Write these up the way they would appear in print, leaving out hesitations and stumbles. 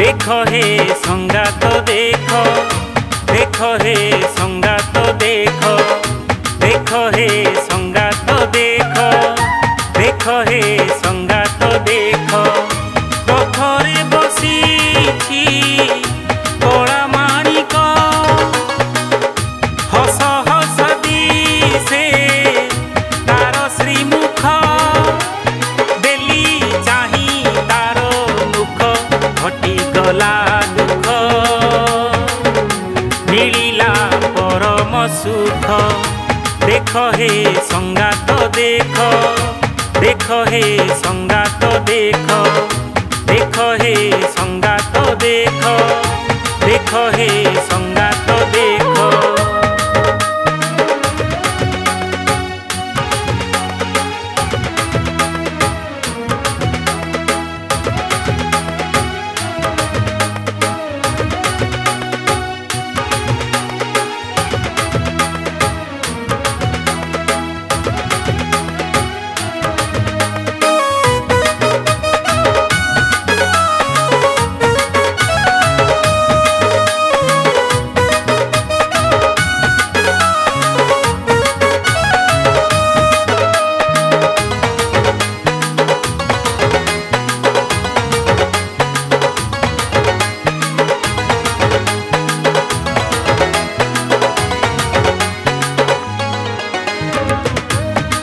देखो हे संगात देखो, देखो हे संगात देखो, देखो हे संगात देखो, देखो हे संगात देखो। पथरे बसीछि कला माणिक, हस हस दिसे तार श्रीमुख। देली चाही तार मुख, घटी गला दुख, मिलिला परम सुख। देखो हे संगात देखो, देखो हे संगात देखो, देखो हे संगात देखो, देखो हे संगात देखो।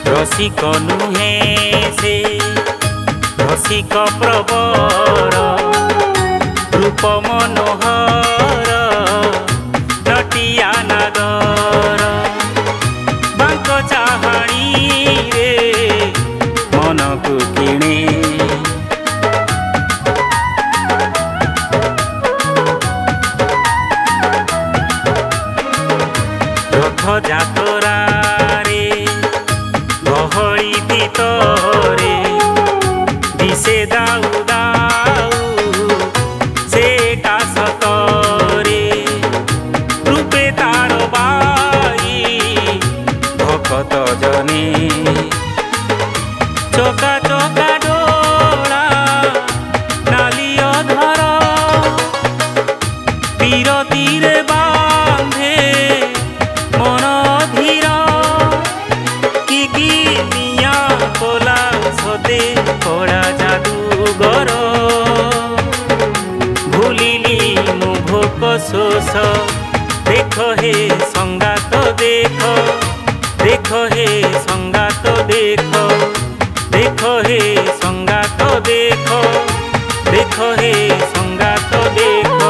रसिक नुहे से रसिक प्रवर, रूप मनोहर नटिया नागर। बांक चाहाणी रे मन को किणे, रथ जातरा गहली भितरे दिसे दाऊ दाऊ से कासतरे। रूपे तार बाई भकत जने, चका चका डोला नाली अधर। पीरतीरे बांधे मन धीर, मिया कोला सदे कड़ा जादूगर। भूलिली मु भोक शोष, देखो हे संगात देखो, देखो हे संगात देखो, देखो हे संगात देखो, देखो हे संगात देखो।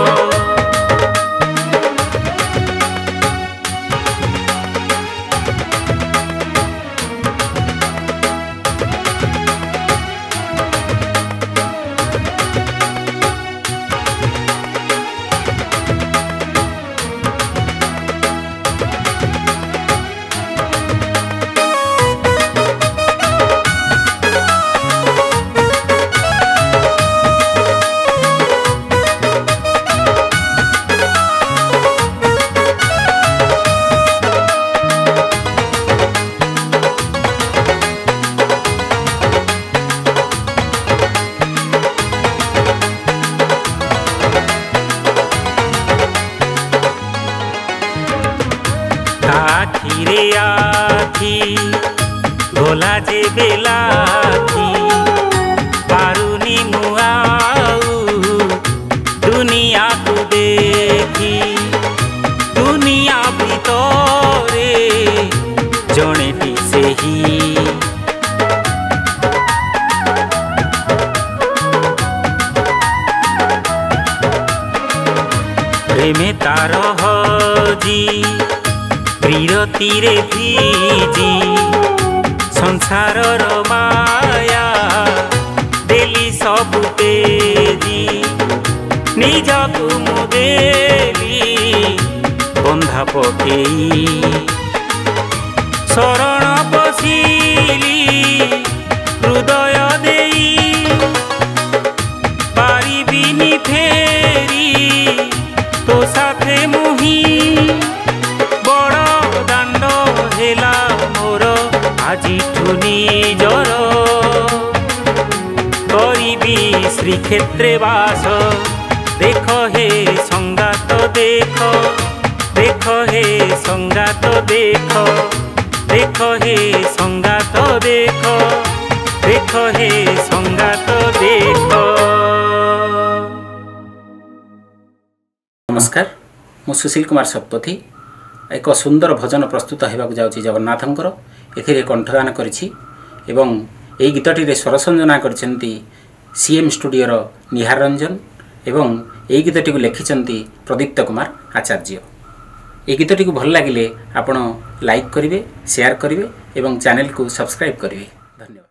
आखिरे आखि भोला जे बेलाखि, पारुनी मुआऊ दुनिया को देखी। दुनिया भितरे जनेटी सेही, प्रेमे तार हजी प्रीरतीरे भिजी। संसार माया देली सबु तेजी, निजकु मुदेली बंधा पकेई। शरण पशिली हृदय देई, पारिबिनी फेरी तो साथे मुही। बड़ दांड हेला मोर आजिठु निजर, करिबी श्रीक्षेत्रे वास देख हे संगात देख देख हे संगात देख देख हे संगात देख देख हे संगात देख। नमस्कार, मु सुशील कुमार शतपथी। एक सुंदर भजन प्रस्तुत होगा जाऊँगी जगन्नाथंकर ए कंठदान करिछि एवं यही गीतटी स्वर संयोजना करछन्ती सीएम स्टूडियोर निहार रंजन एवं यही गीतटी को लिखिछन्ती प्रदीप्त कुमार आचार्य। ये गीतटी को भल लगिले आपण लाइक करिवे, शेयर करिवे एवं चैनल को सब्सक्राइब करिवे। धन्यवाद।